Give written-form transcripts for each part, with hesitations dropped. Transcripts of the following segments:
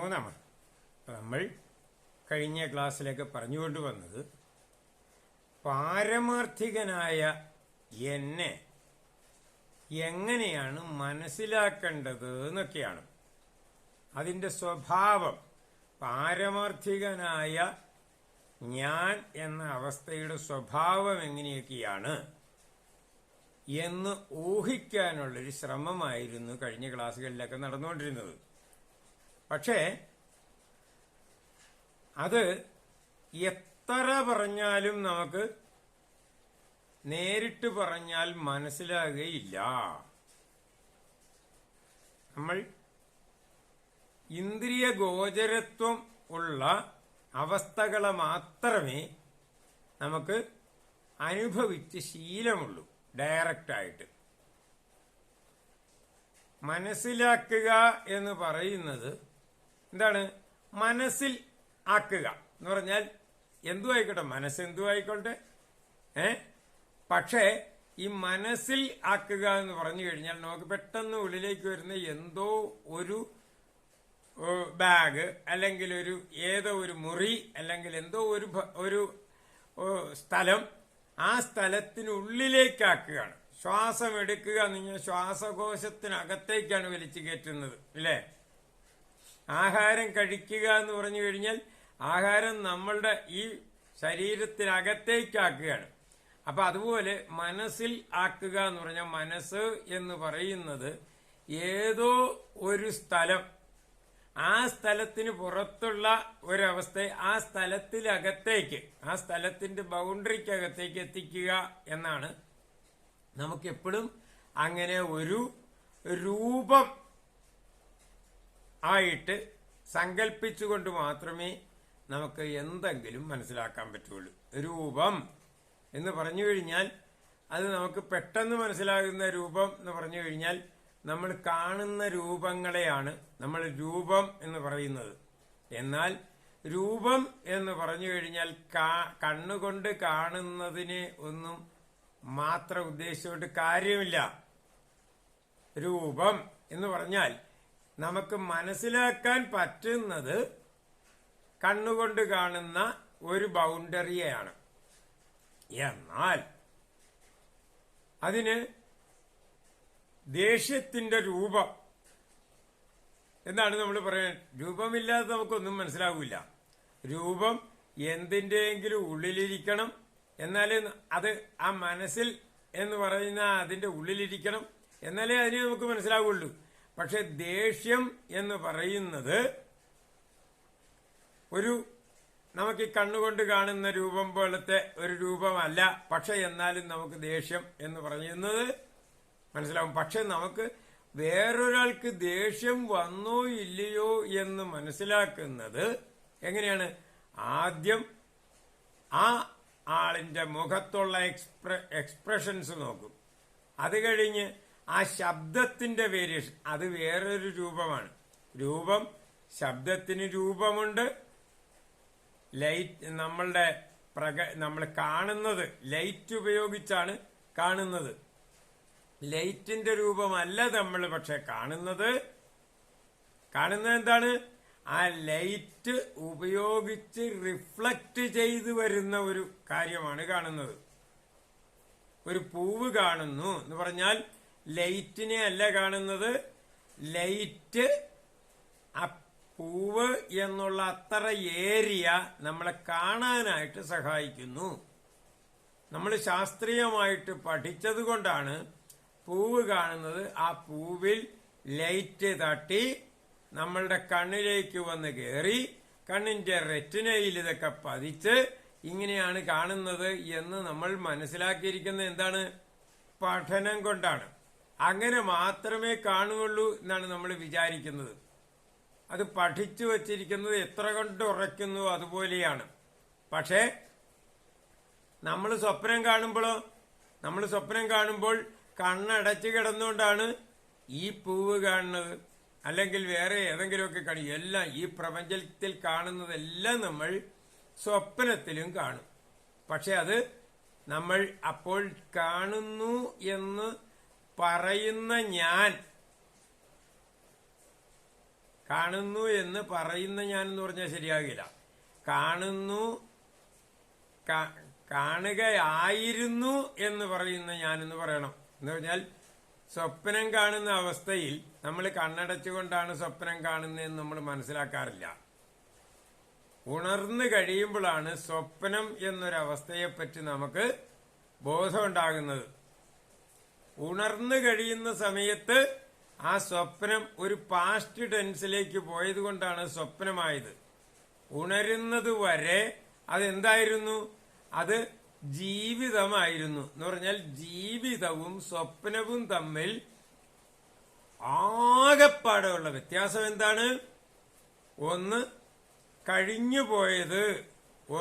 നമോ നമ. നമ്മൾ കഴിഞ്ഞ ക്ലാസ്സിലേക്ക് പറഞ്ഞുകൊണ്ട് വന്നത് പാരമാർത്ഥികനായ എന്നെ എങ്ങനെയാണ് മനസ്സിലാക്കേണ്ടത് എന്നൊക്കെയാണ്. അതിന്റെ സ്വഭാവം, പാരമാർത്ഥികനായ ഞാൻ എന്ന അവസ്ഥയുടെ സ്വഭാവം എങ്ങനെയൊക്കെയാണ് എന്ന് ഊഹിക്കാനുള്ളൊരു ശ്രമമായിരുന്നു കഴിഞ്ഞ ക്ലാസ്സുകളിലൊക്കെ നടന്നുകൊണ്ടിരുന്നത്. പക്ഷേ അത് എത്ര പറഞ്ഞാലും നമുക്ക് നേരിട്ട് പറഞ്ഞാൽ മനസ്സിലാകുകയില്ല. നമ്മൾ ഇന്ദ്രിയ ഗോചരത്വം ഉള്ള അവസ്ഥകളെ മാത്രമേ നമുക്ക് അനുഭവിച്ച് ശീലമുള്ളൂ. ഡയറക്റ്റായിട്ട് മനസ്സിലാക്കുക എന്ന് പറയുന്നത് എന്താണ്? മനസ്സിൽ ആക്കുക എന്ന് പറഞ്ഞാൽ എന്തു ആയിക്കോട്ടെ, മനസ്സെന്തു ആയിക്കോട്ടെ. പക്ഷേ ഈ മനസ്സിൽ ആക്കുക എന്ന് പറഞ്ഞു കഴിഞ്ഞാൽ നമുക്ക് പെട്ടെന്ന് ഉള്ളിലേക്ക് വരുന്ന എന്തോ ഒരു ബാഗ്, അല്ലെങ്കിൽ ഏതോ ഒരു മുറി, അല്ലെങ്കിൽ എന്തോ ഒരു സ്ഥലം, ആ സ്ഥലത്തിനുള്ളിലേക്കാക്കുകയാണ്. ശ്വാസം എടുക്കുക എന്ന് പറഞ്ഞാൽ ശ്വാസകോശത്തിനകത്തേക്കാണ് വലിച്ചു കയറ്റുന്നത്, അല്ലേ? ആഹാരം കഴിക്കുക എന്ന് പറഞ്ഞു കഴിഞ്ഞാൽ ആഹാരം നമ്മളുടെ ഈ ശരീരത്തിനകത്തേക്കാക്കുകയാണ്. അപ്പൊ അതുപോലെ മനസ്സിൽ ആക്കുക എന്ന് പറഞ്ഞാൽ മനസ്സ് എന്ന് പറയുന്നത് ഏതോ ഒരു സ്ഥലം, ആ സ്ഥലത്തിന് പുറത്തുള്ള ഒരവസ്ഥ ആ സ്ഥലത്തിനകത്തേക്ക്, ആ സ്ഥലത്തിന്റെ ബൗണ്ടറിക്കകത്തേക്ക് എത്തിക്കുക എന്നാണ്. നമുക്കെപ്പോഴും അങ്ങനെ ഒരു രൂപം ആയിട്ട് സങ്കല്പിച്ചുകൊണ്ട് മാത്രമേ നമുക്ക് എന്തെങ്കിലും മനസ്സിലാക്കാൻ പറ്റുള്ളൂ. രൂപം എന്ന് പറഞ്ഞു കഴിഞ്ഞാൽ അത് നമുക്ക് പെട്ടെന്ന് മനസ്സിലാകുന്ന രൂപം എന്ന് പറഞ്ഞു കഴിഞ്ഞാൽ നമ്മൾ കാണുന്ന രൂപങ്ങളെയാണ് നമ്മൾ രൂപം എന്ന് പറയുന്നത്. എന്നാൽ രൂപം എന്ന് പറഞ്ഞു കഴിഞ്ഞാൽ കണ്ണുകൊണ്ട് കാണുന്നതിനെ ഒന്നും മാത്രം ഉദ്ദേശിച്ചുകൊണ്ട് കാര്യമില്ല. രൂപം എന്ന് പറഞ്ഞാൽ നമുക്ക് മനസ്സിലാക്കാൻ പറ്റുന്നത് കണ്ണുകൊണ്ട് കാണുന്ന ഒരു ബൗണ്ടറിയെയാണ്. എന്നാൽ അതിന് ദേഷ്യത്തിന്റെ രൂപം എന്താണ് നമ്മൾ പറയാൻ? രൂപമില്ലാതെ നമുക്കൊന്നും മനസ്സിലാവില്ല. രൂപം എന്തിന്റെയെങ്കിലും ഉള്ളിലിരിക്കണം, എന്നാലേ അത് ആ മനസ്സിൽ എന്ന് പറയുന്ന അതിന്റെ ഉള്ളിലിരിക്കണം, എന്നാലേ അതിനെ നമുക്ക് മനസ്സിലാവുള്ളൂ. പക്ഷെ ദേഷ്യം എന്ന് പറയുന്നത് നമുക്ക് ഈ കണ്ണുകൊണ്ട് കാണുന്ന രൂപം പോലത്തെ ഒരു രൂപമല്ല. പക്ഷെ എന്നാലും നമുക്ക് ദേഷ്യം എന്ന് പറയുന്നത് മനസ്സിലാവും. പക്ഷെ നമുക്ക് വേറൊരാൾക്ക് ദേഷ്യം വന്നോ ഇല്ലയോ എന്ന് മനസ്സിലാക്കുന്നത് എങ്ങനെയാണ്? ആദ്യം ആ ആളിന്റെ മുഖത്തുള്ള എക്സ്പ്രഷൻസ് നോക്കും. അത് കഴിഞ്ഞ് ആ ശബ്ദത്തിന്റെ വേരിയേഷൻ, അത് വേറൊരു രൂപമാണ്. രൂപം, ശബ്ദത്തിന് രൂപമുണ്ട്. ലൈറ്റ്, നമ്മൾ കാണുന്നത് ലൈറ്റ് ഉപയോഗിച്ചാണ് കാണുന്നത്. ലൈറ്റിന്റെ രൂപമല്ല നമ്മൾ പക്ഷെ കാണുന്നത് എന്താണ്? ആ ലൈറ്റ് ഉപയോഗിച്ച് റിഫ്ലക്റ്റ് ചെയ്തു വരുന്ന ഒരു കാര്യമാണ് കാണുന്നത്. ഒരു പൂവ് കാണുന്നു എന്ന് പറഞ്ഞാൽ ലൈറ്റിനെ അല്ല കാണുന്നത്, ലൈറ്റ് ആ പൂവ് എന്നുള്ള അത്ര ഏരിയ നമ്മളെ കാണാനായിട്ട് സഹായിക്കുന്നു. നമ്മൾ ശാസ്ത്രീയമായിട്ട് പഠിച്ചത് കൊണ്ടാണ് പൂവ് കാണുന്നത്. ആ പൂവിൽ ലൈറ്റ് തട്ടി നമ്മളുടെ കണ്ണിലേക്ക് വന്ന് കയറി കണ്ണിന്റെ റെറ്റിനയിൽ ഇതൊക്കെ പതിച്ച് ഇങ്ങനെയാണ് കാണുന്നത് എന്ന് നമ്മൾ മനസ്സിലാക്കിയിരിക്കുന്നത് എന്താണ്? പഠനം കൊണ്ടാണ്. അങ്ങനെ മാത്രമേ കാണുകയുള്ളൂ എന്നാണ് നമ്മൾ വിചാരിക്കുന്നത്. അത് പഠിച്ചു വച്ചിരിക്കുന്നത് എത്ര കൊണ്ട് ഉറയ്ക്കുന്നു അതുപോലെയാണ്. പക്ഷേ നമ്മൾ സ്വപ്നം കാണുമ്പോൾ കണ്ണടച്ചു കിടന്നുകൊണ്ടാണ് ഈ പൂവ് കാണുന്നത്, അല്ലെങ്കിൽ വേറെ ഏതെങ്കിലുമൊക്കെ കാണും. എല്ലാം ഈ പ്രപഞ്ചത്തിൽ കാണുന്നതെല്ലാം നമ്മൾ സ്വപ്നത്തിലും കാണും. പക്ഷെ അത് നമ്മൾ അപ്പോൾ കാണുന്നു എന്ന് പറയുന്ന ഞാൻ കാണുന്നു എന്ന് പറയുന്ന ഞാനെന്ന് പറഞ്ഞാൽ ശരിയാകില്ല. കാണുന്നു, കാണുകയായിരുന്നു എന്ന് പറയുന്ന ഞാനെന്ന് പറയണം. എന്ന് പറഞ്ഞാൽ സ്വപ്നം കാണുന്ന അവസ്ഥയിൽ നമ്മൾ കണ്ണടച്ചുകൊണ്ടാണ് സ്വപ്നം കാണുന്നതെന്ന് നമ്മൾ മനസ്സിലാക്കാറില്ല. ഉണർന്നു കഴിയുമ്പോഴാണ് സ്വപ്നം എന്നൊരവസ്ഥയെപ്പറ്റി നമുക്ക് ബോധമുണ്ടാകുന്നത്. ഉണർന്നു കഴിയുന്ന സമയത്ത് ആ സ്വപ്നം ഒരു പാസ്റ്റ് ടെൻസിലേക്ക് പോയത് കൊണ്ടാണ് സ്വപ്നമായത്. ഉണരുന്നത് വരെ അതെന്തായിരുന്നു? അത് ജീവിതമായിരുന്നു. എന്ന് പറഞ്ഞാൽ ജീവിതവും സ്വപ്നവും തമ്മിൽ ആകെപ്പാടുള്ള വ്യത്യാസം എന്താണ്? ഒന്ന് കഴിഞ്ഞു പോയത്,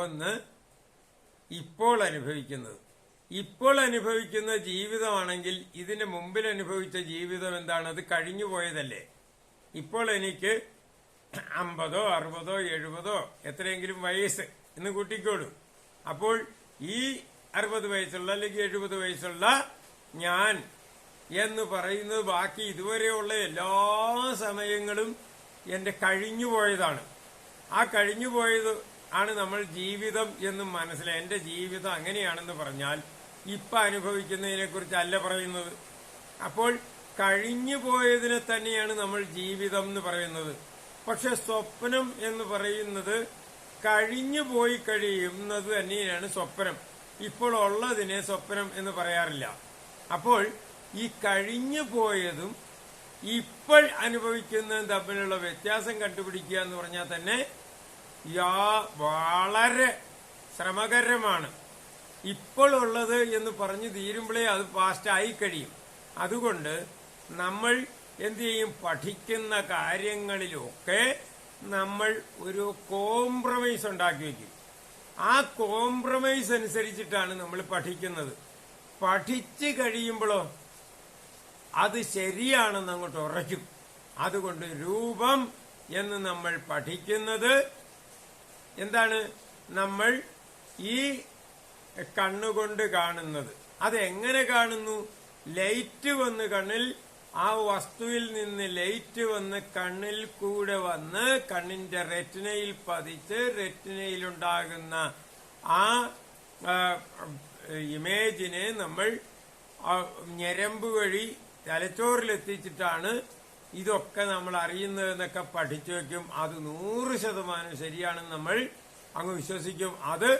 ഒന്ന് ഇപ്പോൾ അനുഭവിക്കുന്നത്. ഇപ്പോൾ അനുഭവിക്കുന്ന ജീവിതമാണെങ്കിൽ ഇതിന് മുമ്പിൽ അനുഭവിച്ച ജീവിതം എന്താണ്? അത് കഴിഞ്ഞു പോയതല്ലേ. ഇപ്പോൾ എനിക്ക് 50, 60, 70 എത്രയെങ്കിലും വയസ്സ് എന്ന് കൂട്ടിക്കോളൂ. അപ്പോൾ ഈ 60 വയസ്സുള്ള അല്ലെങ്കിൽ 70 വയസ്സുള്ള ഞാൻ എന്ന് പറയുന്നത് ബാക്കി ഇതുവരെയുള്ള എല്ലാ സമയങ്ങളും എന്റെ കഴിഞ്ഞു പോയതാണ്. ആ കഴിഞ്ഞു പോയത് ആണ് നമ്മൾ ജീവിതം എന്ന് മനസ്സിലായി. എന്റെ ജീവിതം അങ്ങനെയാണെന്ന് പറഞ്ഞാൽ ഇപ്പൊ അനുഭവിക്കുന്നതിനെ കുറിച്ചല്ല പറയുന്നത്. അപ്പോൾ കഴിഞ്ഞു പോയതിനെ തന്നെയാണ് നമ്മൾ ജീവിതം എന്ന് പറയുന്നത്. പക്ഷെ സ്വപ്നം എന്ന് പറയുന്നത് കഴിഞ്ഞു പോയി കഴിയുന്നത് തന്നെയാണ് സ്വപ്നം. ഇപ്പോൾ ഉള്ളതിനെ സ്വപ്നം എന്ന് പറയാറില്ല. അപ്പോൾ ഈ കഴിഞ്ഞു പോയതും ഇപ്പോൾ അനുഭവിക്കുന്നതും തമ്മിലുള്ള വ്യത്യാസം കണ്ടുപിടിക്കുക എന്ന് പറഞ്ഞാൽ തന്നെ വളരെ ശ്രമകരമാണ്. ഇപ്പോൾ ഉള്ളത് എന്ന് പറഞ്ഞു തീരുമ്പോഴേ അത് പാസ്റ്റ് ആയി കഴിയും. അതുകൊണ്ട് നമ്മൾ എന്ത് ചെയ്യും? പഠിക്കുന്ന കാര്യങ്ങളിലൊക്കെ നമ്മൾ ഒരു കോംപ്രമൈസ് ഉണ്ടാക്കി വയ്ക്കും. ആ കോംപ്രമൈസ് അനുസരിച്ചിട്ടാണ് നമ്മൾ പഠിക്കുന്നത്. പഠിച്ചു കഴിയുമ്പോഴോ അത് ശരിയാണെന്ന് അങ്ങോട്ട് ഉറയ്ക്കും. അതുകൊണ്ട് രൂപം എന്ന് നമ്മൾ പഠിക്കുന്നത് എന്താണ്? നമ്മൾ ഈ കണ്ണുകൊണ്ട് കാണുന്നത്. അതെങ്ങനെ കാണുന്നു? ലൈറ്റ് വന്ന് കണ്ണിൽ, ആ വസ്തുവിൽ നിന്ന് ലൈറ്റ് വന്ന് കണ്ണിൽ കൂടെ വന്ന് കണ്ണിന്റെ റെറ്റിനയിൽ പതിച്ച് റെറ്റിനയിലുണ്ടാകുന്ന ആ ഇമേജിനെ നമ്മൾ ഞരമ്പ് വഴി തലച്ചോറിലെത്തിച്ചിട്ടാണ് ഇതൊക്കെ നമ്മൾ അറിയുന്നതെന്നൊക്കെ പഠിച്ചു വയ്ക്കും. അത് 100% ശരിയാണെന്ന് നമ്മൾ അങ്ങ് വിശ്വസിക്കും. അത്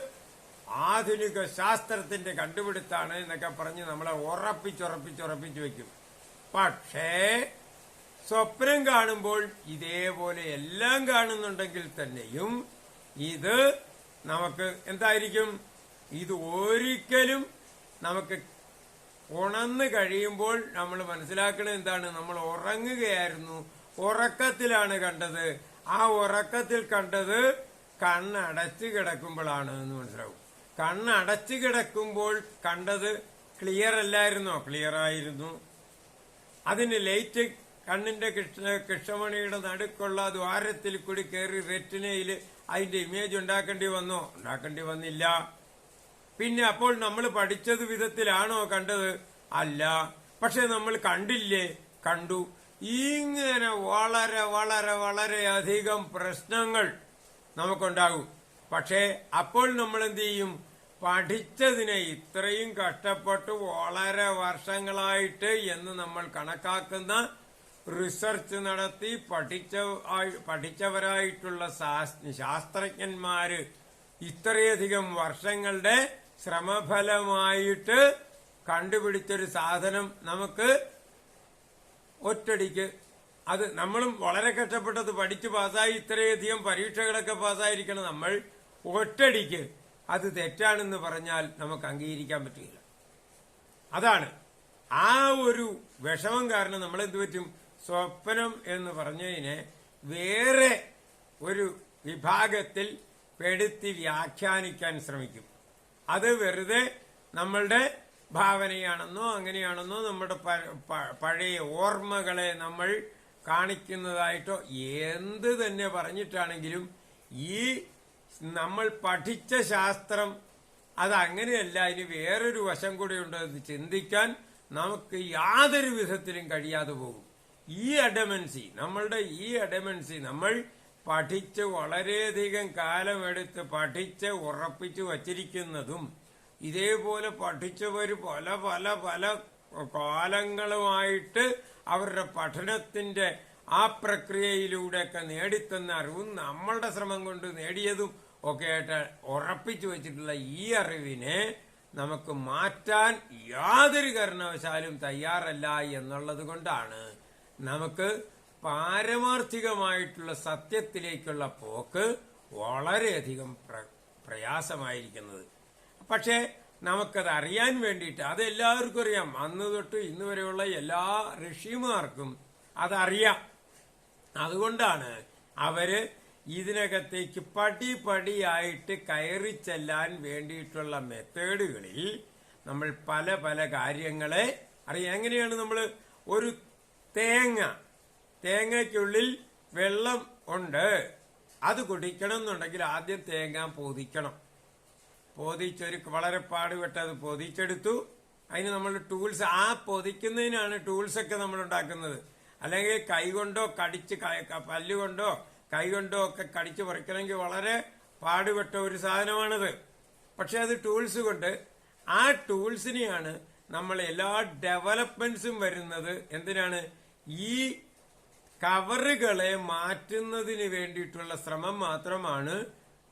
ആധുനിക ശാസ്ത്രത്തിന്റെ കണ്ടുപിടുത്താണ് എന്നൊക്കെ പറഞ്ഞ് നമ്മളെ ഉറപ്പിച്ചുറപ്പിച്ച് വെക്കും. പക്ഷേ സ്വപ്നം കാണുമ്പോൾ ഇതേപോലെ എല്ലാം കാണുന്നുണ്ടെങ്കിൽ തന്നെയും ഇത് നമുക്ക് എന്തായിരിക്കും? ഇത് ഒരിക്കലും നമുക്ക് ഉണർന്നു കഴിയുമ്പോൾ നമ്മൾ മനസ്സിലാക്കുന്നത് എന്താണ്? നമ്മൾ ഉറങ്ങുകയായിരുന്നു, ഉറക്കത്തിലാണ് കണ്ടത്. ആ ഉറക്കത്തിൽ കണ്ടത് കണ്ണടച്ചു കിടക്കുമ്പോഴാണ് എന്ന് മനസ്സിലാവും. കണ്ണടച്ചു കിടക്കുമ്പോൾ കണ്ടത് ക്ലിയർ അല്ലായിരുന്നോ? ക്ലിയർ ആയിരുന്നു. അതിന് ലൈറ്റ് കണ്ണിന്റെ കൃഷ്ണമണിയുടെ നടുക്കുള്ള ദ്വാരത്തിൽ കൂടി കയറി റെറ്റിനയിൽ അതിന്റെ ഇമേജ് ഉണ്ടാക്കേണ്ടി വന്നോ? ഉണ്ടാക്കേണ്ടി വന്നില്ല. പിന്നെ അപ്പോൾ നമ്മൾ പഠിച്ചത് വിധത്തിലാണോ കണ്ടത്? അല്ല. പക്ഷെ നമ്മൾ കണ്ടില്ലേ? കണ്ടു. ഇങ്ങനെ വളരെ വളരെ വളരെയധികം പ്രശ്നങ്ങൾ നമുക്കുണ്ടാകും. പക്ഷേ അപ്പോൾ നമ്മൾ എന്ത് ചെയ്യും? പഠിച്ചതിനെ ഇത്രയും കഷ്ടപ്പെട്ട് വളരെ വർഷങ്ങളായിട്ട് എന്ന് നമ്മൾ കണക്കാക്കുന്ന റിസർച്ച് നടത്തി പഠിച്ചവരായിട്ടുള്ള ശാസ്ത്രജ്ഞന്മാര് ഇത്രയധികം വർഷങ്ങളുടെ ശ്രമഫലമായിട്ട് കണ്ടുപിടിച്ചൊരു സാധനം നമുക്ക് ഒറ്റടിക്ക്, അത് നമ്മളും വളരെ കഷ്ടപ്പെട്ടത് പഠിച്ചു പാസ്സായി ഇത്രയധികം പരീക്ഷകളൊക്കെ പാസ്സായിരിക്കണം. നമ്മൾ ഒറ്റടിക്ക് അത് തെറ്റാണെന്ന് പറഞ്ഞാൽ നമുക്ക് അംഗീകരിക്കാൻ പറ്റില്ല. അതാണ് ആ ഒരു വിഷമം കാരണം നമ്മൾ എന്ത് പറ്റും? സ്വപ്നം എന്ന് പറഞ്ഞതിനെ വേറെ ഒരു വിഭാഗത്തിൽ പെടുത്തി വ്യാഖ്യാനിക്കാൻ ശ്രമിക്കും. അത് വെറുതെ നമ്മളുടെ ഭാവനയാണെന്നോ അങ്ങനെയാണെന്നോ നമ്മുടെ പഴയ ഓർമ്മകളെ നമ്മൾ കാണിക്കുന്നതായിട്ടോ എന്ത് തന്നെ പറഞ്ഞിട്ടാണെങ്കിലും ഈ നമ്മൾ പഠിച്ച ശാസ്ത്രം അതങ്ങനെയല്ല, അതിന് വേറൊരു വശം കൂടെ ഉണ്ട്. അത് ചിന്തിക്കാൻ നമുക്ക് യാതൊരു വിധത്തിലും കഴിയാതെ പോകും. നമ്മളുടെ ഈ അഡമൻസി നമ്മൾ പഠിച്ച് വളരെയധികം കാലമെടുത്ത് പഠിച്ച് ഉറപ്പിച്ചു വച്ചിരിക്കുന്നതും ഇതേപോലെ പഠിച്ചവർ പല പല പല കാലങ്ങളുമായിട്ട് അവരുടെ പഠനത്തിന്റെ ആ പ്രക്രിയയിലൂടെയൊക്കെ നേടിത്തന്ന അറിവും നമ്മളുടെ ശ്രമം കൊണ്ട് നേടിയതും ഒക്കെ ആയിട്ട് ഉറപ്പിച്ചു വെച്ചിട്ടുള്ള ഈ അറിവിനെ നമുക്ക് മാറ്റാൻ യാതൊരു കാരണവശാലും തയ്യാറല്ല എന്നുള്ളത് കൊണ്ടാണ് നമുക്ക് പാരമാർത്ഥികമായിട്ടുള്ള സത്യത്തിലേക്കുള്ള പോക്ക് വളരെയധികം പ്രയാസമായിരിക്കുന്നത്. പക്ഷേ നമുക്കത് അറിയാൻ വേണ്ടിയിട്ട്, അത് എല്ലാവർക്കും അറിയാം. അന്ന് തൊട്ട് ഇന്ന് വരെയുള്ള എല്ലാ ഋഷിമാർക്കും അതറിയാം. അതുകൊണ്ടാണ് അവര് ഇതിനകത്തേക്ക് പടിപടിയായിട്ട് കയറി ചെല്ലാൻ വേണ്ടിയിട്ടുള്ള മെത്തേഡുകളിൽ നമ്മൾ പല പല കാര്യങ്ങളെ അറിയാം. എങ്ങനെയാണ് നമ്മൾ ഒരു തേങ്ങയ്ക്കുള്ളിൽ വെള്ളം ഉണ്ട്, അത് കുടിക്കണം എന്നുണ്ടെങ്കിൽ ആദ്യം തേങ്ങ പൊതിക്കണം. പൊതിച്ചൊരു വളരെ പാടുപെട്ട് അത് പൊതിച്ചെടുത്തു. അതിന് നമ്മൾ ടൂൾസ്, ആ പൊതിക്കുന്നതിനാണ് ടൂൾസൊക്കെ നമ്മൾ ഉണ്ടാക്കുന്നത്. അല്ലെങ്കിൽ കൈകൊണ്ടോ കടിച്ച് പല്ലുകൊണ്ടോ കൈകൊണ്ടോ ഒക്കെ കടിച്ച് പറിക്കണമെങ്കിൽ വളരെ പാടുപെട്ട ഒരു സാധനമാണത്. പക്ഷെ അത് ടൂൾസ് കൊണ്ട്, ആ ടൂൾസിനെയാണ് നമ്മൾ എല്ലാ ഡെവലപ്മെന്റ്സും വരുന്നത്. എന്തിനാണ്? ഈ കവറുകളെ മാറ്റുന്നതിന് വേണ്ടിയിട്ടുള്ള ശ്രമം മാത്രമാണ്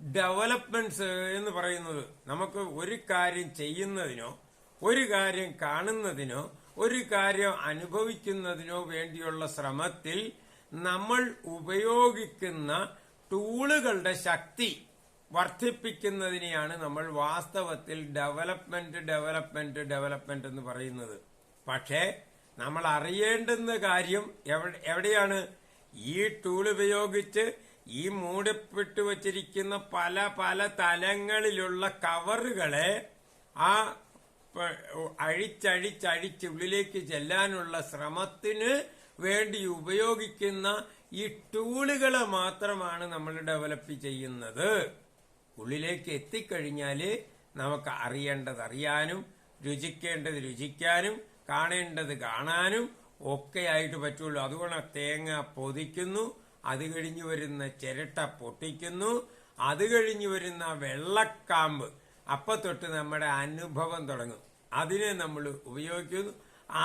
ഡെവലപ്മെന്റ്സ് എന്ന് പറയുന്നത്. നമുക്ക് ഒരു കാര്യം ചെയ്യുന്നതിനോ ഒരു കാര്യം കാണുന്നതിനോ ഒരു കാര്യം അനുഭവിക്കുന്നതിനോ വേണ്ടിയുള്ള ശ്രമത്തിൽ നമ്മൾ ഉപയോഗിക്കുന്ന ടൂളുകളുടെ ശക്തി വർദ്ധിപ്പിക്കുന്നതിനെയാണ് നമ്മൾ വാസ്തവത്തിൽ ഡെവലപ്മെന്റ് എന്ന് പറയുന്നത്. പക്ഷേ നമ്മൾ അറിയേണ്ടുന്ന കാര്യം എവിടെയാണ്? ഈ ടൂൾ ഉപയോഗിച്ച് ഈ മൂടപ്പെട്ടു വച്ചിരിക്കുന്ന പല പല തലങ്ങളിലുള്ള കവറുകളെ ആ ഉള്ളിലേക്ക് ചെല്ലാനുള്ള ശ്രമത്തിന് വേണ്ടി ഉപയോഗിക്കുന്ന ഈ ടൂളുകളെ മാത്രമാണ് നമ്മൾ ഡെവലപ്പ് ചെയ്യുന്നത്. ഉള്ളിലേക്ക് എത്തിക്കഴിഞ്ഞാല് നമുക്ക് അറിയേണ്ടത് അറിയാനും രുചിക്കേണ്ടത് രുചിക്കാനും കാണേണ്ടത് കാണാനും ഒക്കെ ആയിട്ട് പറ്റുള്ളൂ. അതുകൊണ്ട് തേങ്ങ പൊതിക്കുന്നു, അത് കഴിഞ്ഞു വരുന്ന ചിരട്ട പൊട്ടിക്കുന്നു, അത് കഴിഞ്ഞു വരുന്ന വെള്ളക്കാമ്പ്, അപ്പൊ തൊട്ട് നമ്മുടെ അനുഭവം തുടങ്ങും. അതിനെ നമ്മൾ ഉപയോഗിക്കുന്നു,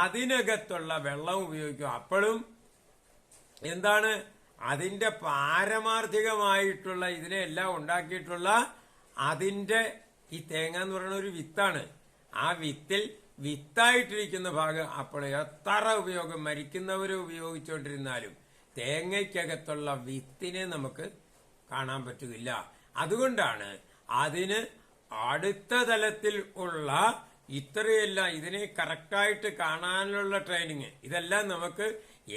അതിനകത്തുള്ള വെള്ളം ഉപയോഗിക്കും. അപ്പോഴും എന്താണ് അതിന്റെ പാരമാർത്ഥികമായിട്ടുള്ള ഇതിനെല്ലാം ഉണ്ടാക്കിയിട്ടുള്ള അതിന്റെ ഈ തേങ്ങ എന്ന് പറയുന്ന ഒരു വിത്താണ്. ആ വിത്തിൽ വിത്തായിട്ടിരിക്കുന്ന ഭാഗം അപ്പോൾ എത്ര ഉപയോഗം മരിക്കുന്നവരെ ഉപയോഗിച്ചുകൊണ്ടിരുന്നാലും തേങ്ങയ്ക്കകത്തുള്ള വിത്തിനെ നമുക്ക് കാണാൻ പറ്റുകയില്ല. അതുകൊണ്ടാണ് അതിന് അടുത്ത തലത്തിൽ ഉള്ള ഇത്രയെല്ലാം ഇതിനെ കറക്റ്റായിട്ട് കാണാനുള്ള ട്രെയിനിങ്, ഇതെല്ലാം നമുക്ക്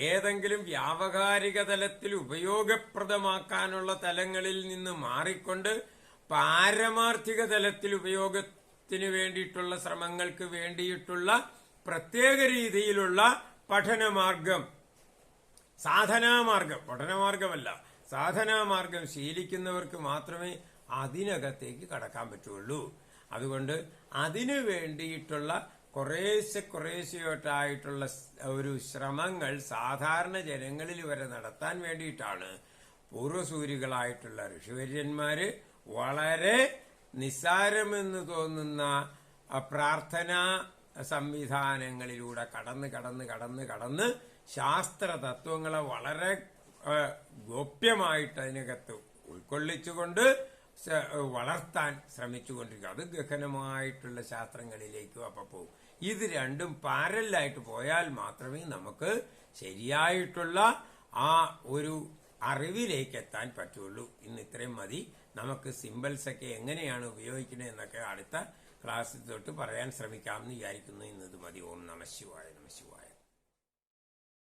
ഏതെങ്കിലും വ്യാവഹാരിക തലത്തിൽ ഉപയോഗപ്രദമാക്കാനുള്ള തലങ്ങളിൽ നിന്ന് മാറിക്കൊണ്ട് പാരമാർത്ഥിക തലത്തിൽ ഉപയോഗത്തിന് വേണ്ടിയിട്ടുള്ള ശ്രമങ്ങൾക്ക് വേണ്ടിയിട്ടുള്ള പ്രത്യേക രീതിയിലുള്ള പഠനമാർഗം, പഠനമാർഗമല്ല സാധനാമാർഗം ശീലിക്കുന്നവർക്ക് മാത്രമേ അതിനകത്തേക്ക് കടക്കാൻ പറ്റുള്ളൂ. അതുകൊണ്ട് അതിനു വേണ്ടിയിട്ടുള്ള കുറേശ്ശെയായിട്ടുള്ള ഒരു ശ്രമങ്ങൾ സാധാരണ ജനങ്ങളിൽ വരെ നടത്താൻ വേണ്ടിയിട്ടാണ് പൂർവസൂരികളായിട്ടുള്ള ഋഷിവര്യന്മാര് വളരെ നിസ്സാരമെന്ന് തോന്നുന്ന പ്രാർത്ഥനാ സംവിധാനങ്ങളിലൂടെ കടന്ന് ശാസ്ത്ര തത്വങ്ങളെ വളരെ ഗോപ്യമായിട്ട് അതിനകത്ത് ഉൾക്കൊള്ളിച്ചുകൊണ്ട് വളർത്താൻ ശ്രമിച്ചുകൊണ്ടിരിക്കുക. അത് ഗഹനമായിട്ടുള്ള ശാസ്ത്രങ്ങളിലേക്കും അപ്പൊ പോകും. ഇത് രണ്ടും പാരലായിട്ട് പോയാൽ മാത്രമേ നമുക്ക് ശരിയായിട്ടുള്ള ആ ഒരു അറിവിലേക്ക് എത്താൻ പറ്റുള്ളൂ. ഇന്ന് ഇത്രയും മതി. നമുക്ക് സിമ്പിൾസ് ഒക്കെ എങ്ങനെയാണ് ഉപയോഗിക്കുന്നത് എന്നൊക്കെ അടുത്ത ക്ലാസ്സിൽ തൊട്ട് പറയാൻ ശ്രമിക്കാമെന്ന് വിചാരിക്കുന്നു. ഇന്നത് മതി. ഓം നമഃ ശിവായ.